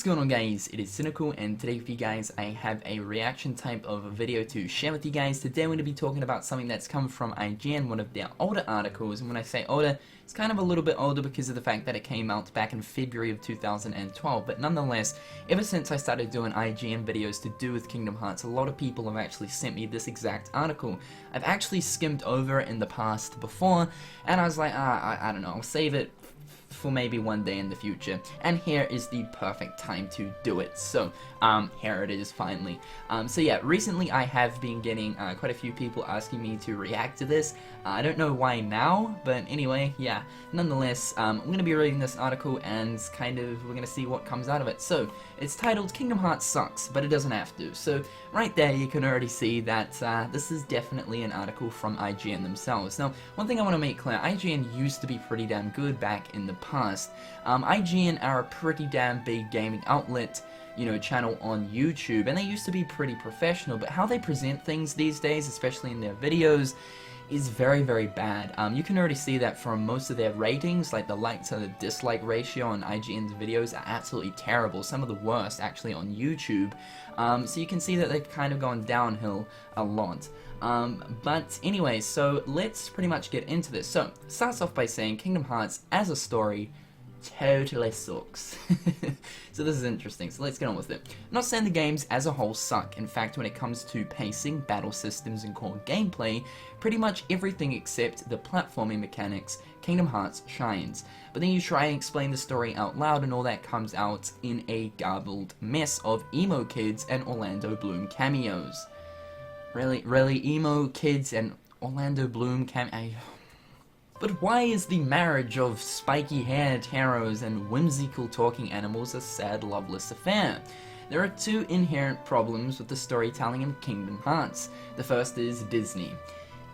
going on, guys? It is Cynnnical, and today for you guys I have a reaction type of a video to share with you guys. Today I'm going to be talking about something that's come from IGN, one of their older articles, and when I say older, it's kind of a little bit older because of the fact that it came out back in February of 2012, but nonetheless, ever since I started doing IGN videos to do with Kingdom Hearts, a lot of people have actually sent me this exact article. I've actually skimmed over it in the past before, and I was like, I don't know, I'll save it for maybe one day in the future, and here is the perfect time to do it. So here it is finally. So yeah, recently I have been getting quite a few people asking me to react to this. I don't know why now, but anyway, yeah, nonetheless, I'm going to be reading this article and we're going to see what comes out of it. So it's titled Kingdom Hearts Sucks, but it doesn't have to. So right there you can already see that this is definitely an article from IGN themselves. Now, one thing I want to make clear, IGN used to be pretty damn good back in the past. IGN are a pretty damn big gaming outlet, you know, channel on YouTube, and they used to be pretty professional, but how they present things these days, especially in their videos, is very, very bad. You can already see that from most of their ratings, like the like to the dislike ratio on IGN's videos are absolutely terrible, some of the worst actually on YouTube. So you can see that they've kind of gone downhill a lot. But anyway, so let's pretty much get into this. So, it starts off by saying Kingdom Hearts as a story totally sucks. So this is interesting, so let's get on with it. I'm not saying the games as a whole suck. In fact, when it comes to pacing, battle systems, and core gameplay, pretty much everything except the platforming mechanics, Kingdom Hearts shines. But then you try and explain the story out loud and all that comes out in a garbled mess of emo kids and Orlando Bloom cameos. Really, emo kids and Orlando Bloom But why is the marriage of spiky-haired heroes and whimsical talking animals a sad, loveless affair? There are two inherent problems with the storytelling in Kingdom Hearts. The first is Disney.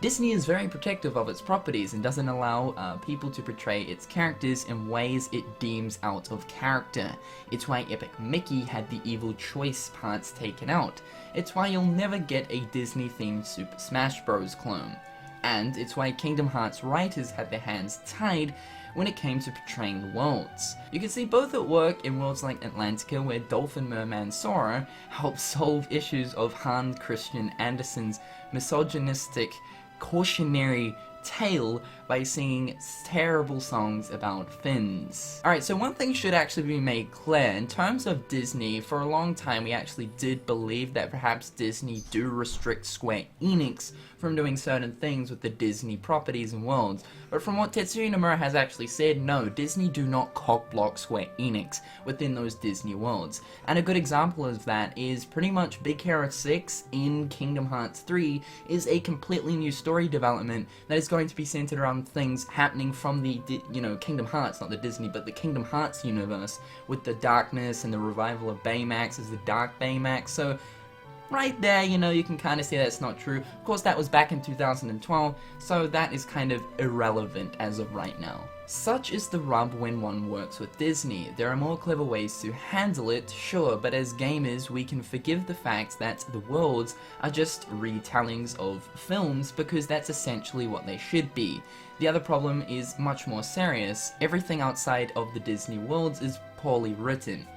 Disney is very protective of its properties and doesn't allow people to portray its characters in ways it deems out of character. It's why Epic Mickey had the evil choice parts taken out. It's why you'll never get a Disney-themed Super Smash Bros. Clone. And it's why Kingdom Hearts writers had their hands tied when it came to portraying the worlds. You can see both at work in worlds like Atlantica, where Dolphin Merman Sora helps solve issues of Hans Christian Andersen's misogynistic cautionary tale by singing terrible songs about fins. Alright, so one thing should actually be made clear. In terms of Disney, for a long time we actually did believe that perhaps Disney do restrict Square Enix from doing certain things with the Disney properties and worlds. But from what Tetsuya Nomura has actually said, no, Disney do not cock-block Square Enix within those Disney worlds. And a good example of that is pretty much Big Hero 6 in Kingdom Hearts 3 is a completely new story development that is going to be centered around things happening from the, Kingdom Hearts, not the Disney, but the Kingdom Hearts universe, with the darkness and the revival of Baymax as the Dark Baymax. So right there, you can kind of see that's not true. Of course, that was back in 2012, so that is kind of irrelevant as of right now. Such is the rub when one works with Disney. There are more clever ways to handle it, sure, but as gamers we can forgive the fact that the worlds are just retellings of films because that's essentially what they should be. The other problem is much more serious. Everything outside of the Disney worlds is poorly written.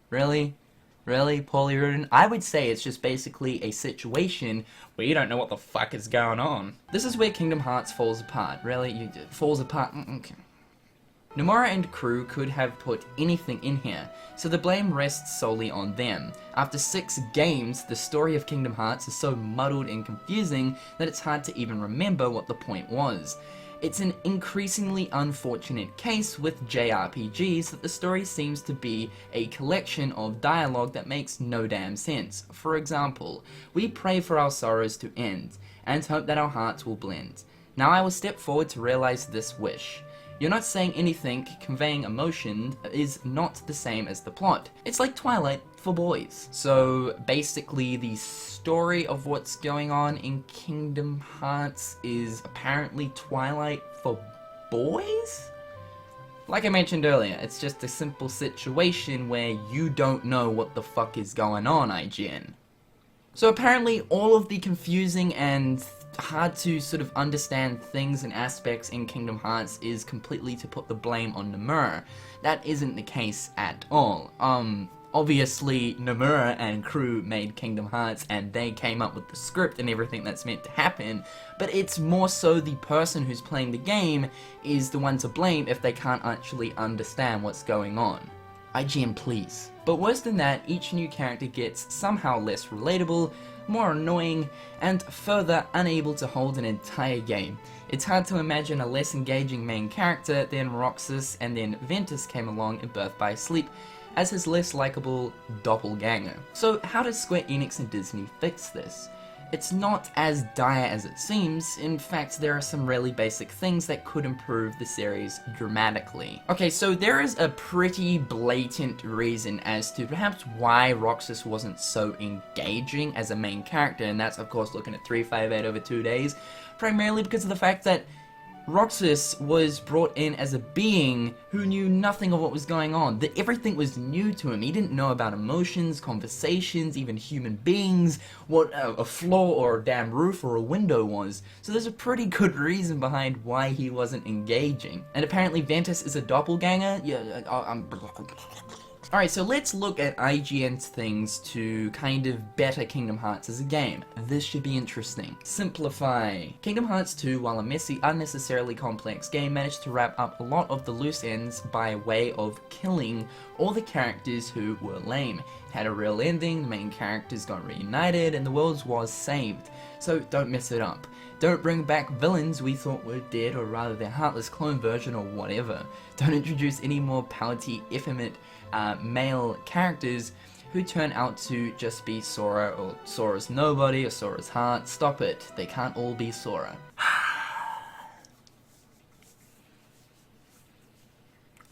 Really? Really? Poorly written? I would say it's just basically a situation where you don't know what the fuck is going on. This is where Kingdom Hearts falls apart. Really? It falls apart? Okay. Nomura and crew could have put anything in here, so the blame rests solely on them. After 6 games, the story of Kingdom Hearts is so muddled and confusing that it's hard to even remember what the point was. It's an increasingly unfortunate case with Jrpgs that the story seems to be a collection of dialogue that makes no damn sense. For example, we pray for our sorrows to end, and hope that our hearts will blend. Now I will step forward to realize this wish. You're not saying anything, conveying emotion is not the same as the plot. It's like Twilight for boys. So basically the story of what's going on in Kingdom Hearts is apparently Twilight for boys? Like I mentioned earlier, it's just a simple situation where you don't know what the fuck is going on, IGN. So apparently all of the confusing and hard to sort of understand things and aspects in Kingdom Hearts is completely to put the blame on Nomura. That isn't the case at all. Obviously, Nomura and crew made Kingdom Hearts and they came up with the script and everything that's meant to happen, but it's more so the person who's playing the game is the one to blame if they can't actually understand what's going on. IGN, please. But worse than that, each new character gets somehow less relatable, more annoying, and further unable to hold an entire game. It's hard to imagine a less engaging main character than Roxas, and then Ventus came along in Birth by Sleep as his less likable doppelganger. So how does Square Enix and Disney fix this? It's not as dire as it seems. In fact, there are some really basic things that could improve the series dramatically. Okay, so there is a pretty blatant reason as to perhaps why Roxas wasn't so engaging as a main character, and that's of course looking at 358 over 2 days, primarily because of the fact that Roxas was brought in as a being who knew nothing of what was going on. That everything was new to him. He didn't know about emotions, conversations, even human beings, what a floor or a damn roof or a window was. So there's a pretty good reason behind why he wasn't engaging. And apparently Ventus is a doppelganger? Yeah, Alright, so let's look at IGN's things to kind of better Kingdom Hearts as a game. This should be interesting. Simplify. Kingdom Hearts 2, while a messy, unnecessarily complex game, managed to wrap up a lot of the loose ends by way of killing all the characters who were lame. It had a real ending, the main characters got reunited, and the world was saved. So don't mess it up. Don't bring back villains we thought were dead, or rather their heartless clone version or whatever. Don't introduce any more pouty, effeminate male characters who turn out to just be Sora, or Sora's nobody, or Sora's heart. Stop it. They can't all be Sora.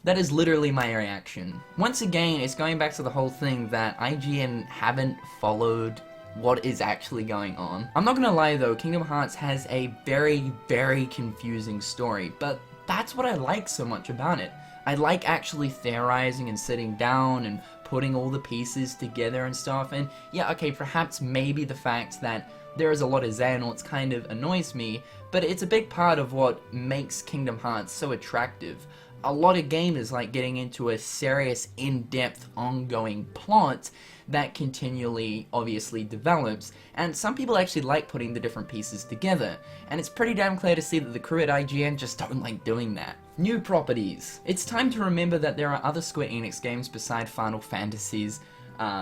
That is literally my reaction. Once again, it's going back to the whole thing that IGN haven't followed what is actually going on. I'm not gonna lie though, Kingdom Hearts has a very, very confusing story, but that's what I like so much about it. I like actually theorizing and sitting down and putting all the pieces together and stuff, and yeah, okay, perhaps maybe the fact that there is a lot of Xehanorts kind of annoys me, but it's a big part of what makes Kingdom Hearts so attractive. A lot of gamers like getting into a serious, in-depth, ongoing plot that continually, obviously, develops, and some people actually like putting the different pieces together, and it's pretty damn clear to see that the crew at IGN just don't like doing that. New properties. It's time to remember that there are other Square Enix games beside Final Fantasies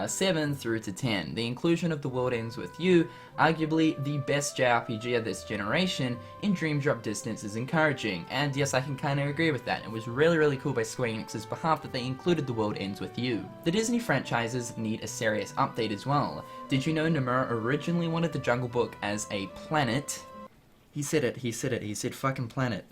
7 through to 10. The inclusion of The World Ends With You, arguably the best JRPG of this generation, in Dream Drop Distance is encouraging, and yes, I can kind of agree with that. It was really cool by Square Enix's behalf that they included The World Ends With You. The Disney franchises need a serious update as well. Did you know Nomura originally wanted the Jungle Book as a planet? He said fucking planet.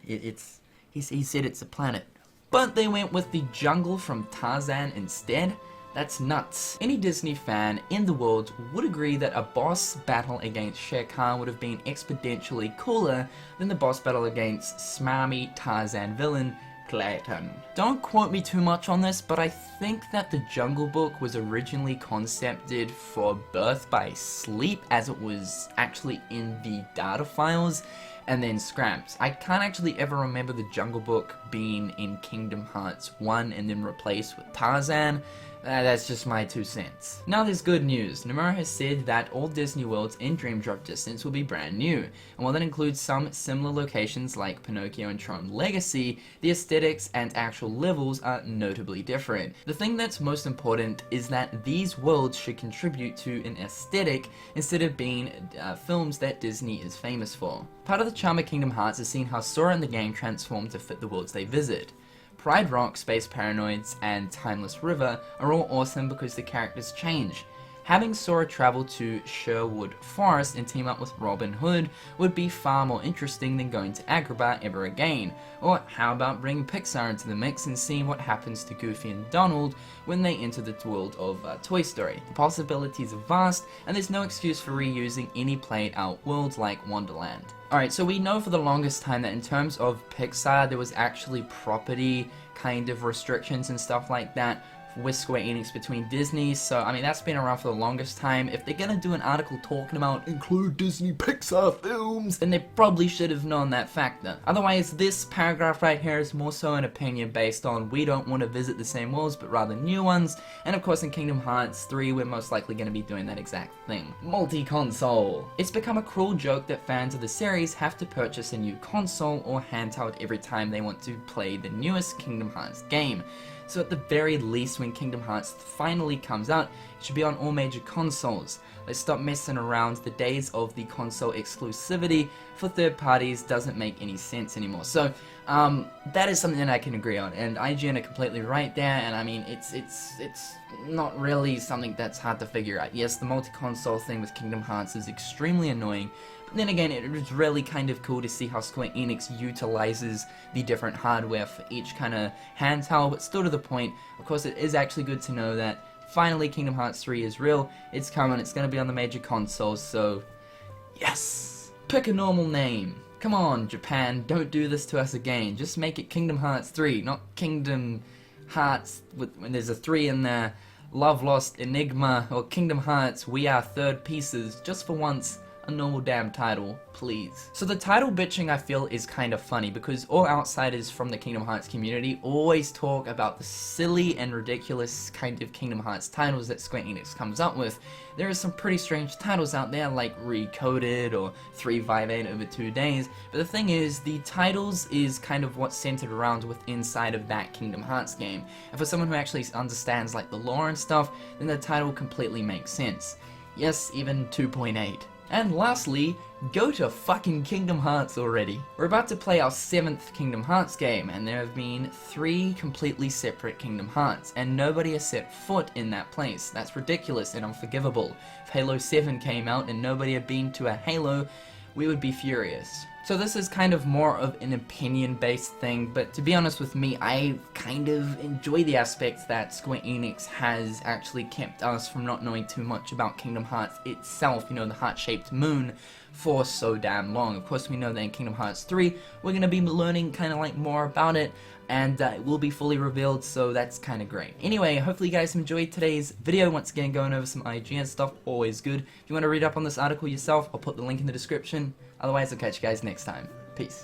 He said it's a planet. But they went with the jungle from Tarzan instead? That's nuts. Any Disney fan in the world would agree that a boss battle against Shere Khan would have been exponentially cooler than the boss battle against smarmy Tarzan villain Clayton. Don't quote me too much on this, but I think that the Jungle Book was originally concepted for Birth by Sleep, as it was actually in the data files, and then scrapped. I can't actually ever remember the Jungle Book being in Kingdom Hearts 1 and then replaced with Tarzan. That's just my 2 cents. Now there's good news. Nomura has said that all Disney worlds in Dream Drop Distance will be brand new, and while that includes some similar locations like Pinocchio and Tron Legacy, the aesthetics and actual levels are notably different. The thing that's most important is that these worlds should contribute to an aesthetic instead of being films that Disney is famous for. Part of the charm of Kingdom Hearts is seeing how Sora and the game transform to fit the worlds they visit. Pride Rock, Space Paranoids, and Timeless River are all awesome because the characters change. Having Sora travel to Sherwood Forest and team up with Robin Hood would be far more interesting than going to Agrabah ever again. Or how about bringing Pixar into the mix and seeing what happens to Goofy and Donald when they enter the world of Toy Story. The possibilities are vast, and there's no excuse for reusing any played out worlds like Wonderland. Alright, so we know for the longest time that in terms of Pixar, there was actually property kind of restrictions and stuff like that with Square Enix between Disney, so I mean that's been around for the longest time. If they're gonna do an article talking about include Disney Pixar films, then they probably should have known that factor. Otherwise, this paragraph right here is more so an opinion based on we don't want to visit the same worlds but rather new ones, and of course in Kingdom Hearts 3 we're most likely going to be doing that exact thing. Multi-console. It's become a cruel joke that fans of the series have to purchase a new console or handheld every time they want to play the newest Kingdom Hearts game. So at the very least, when Kingdom Hearts finally comes out, it should be on all major consoles. Let's stop messing around. The days of the console exclusivity for third parties doesn't make any sense anymore. So that is something that I can agree on, and IGN are completely right there. And I mean, it's not really something that's hard to figure out. Yes, the multi-console thing with Kingdom Hearts is extremely annoying. But then again, it was really kind of cool to see how Square Enix utilizes the different hardware for each kind of handheld, but still to the point. Of course, it is actually good to know that finally Kingdom Hearts 3 is real, it's coming, it's going to be on the major consoles, so yes! Pick a normal name. Come on, Japan, don't do this to us again. Just make it Kingdom Hearts 3, not Kingdom Hearts when there's a 3 in there, Love Lost, Enigma, or Kingdom Hearts, We Are Third Pieces, just for once. A normal damn title, please. So the title bitching I feel is kind of funny because all outsiders from the Kingdom Hearts community always talk about the silly and ridiculous kind of Kingdom Hearts titles that Square Enix comes up with. There are some pretty strange titles out there like Recoded or 358 over 2 days, but the thing is, the titles is kind of what's centered around with inside of that Kingdom Hearts game. And for someone who actually understands like the lore and stuff, then the title completely makes sense. Yes, even 2.8. And lastly, go to fucking Kingdom Hearts already. We're about to play our 7th Kingdom Hearts game, and there have been 3 completely separate Kingdom Hearts, and nobody has set foot in that place. That's ridiculous and unforgivable. If Halo 7 came out and nobody had been to a Halo, we would be furious. So this is kind of more of an opinion-based thing, but to be honest with me, I kind of enjoy the aspect that Square Enix has actually kept us from not knowing too much about Kingdom Hearts itself, you know, the heart-shaped moon, for so damn long. Of course, we know that in Kingdom Hearts 3, we're going to be learning kind of like more about it, and it will be fully revealed, so that's kind of great. Anyway, hopefully you guys enjoyed today's video. Once again, going over some IGN stuff, always good. If you want to read up on this article yourself, I'll put the link in the description. Otherwise, I'll catch you guys next time. Peace.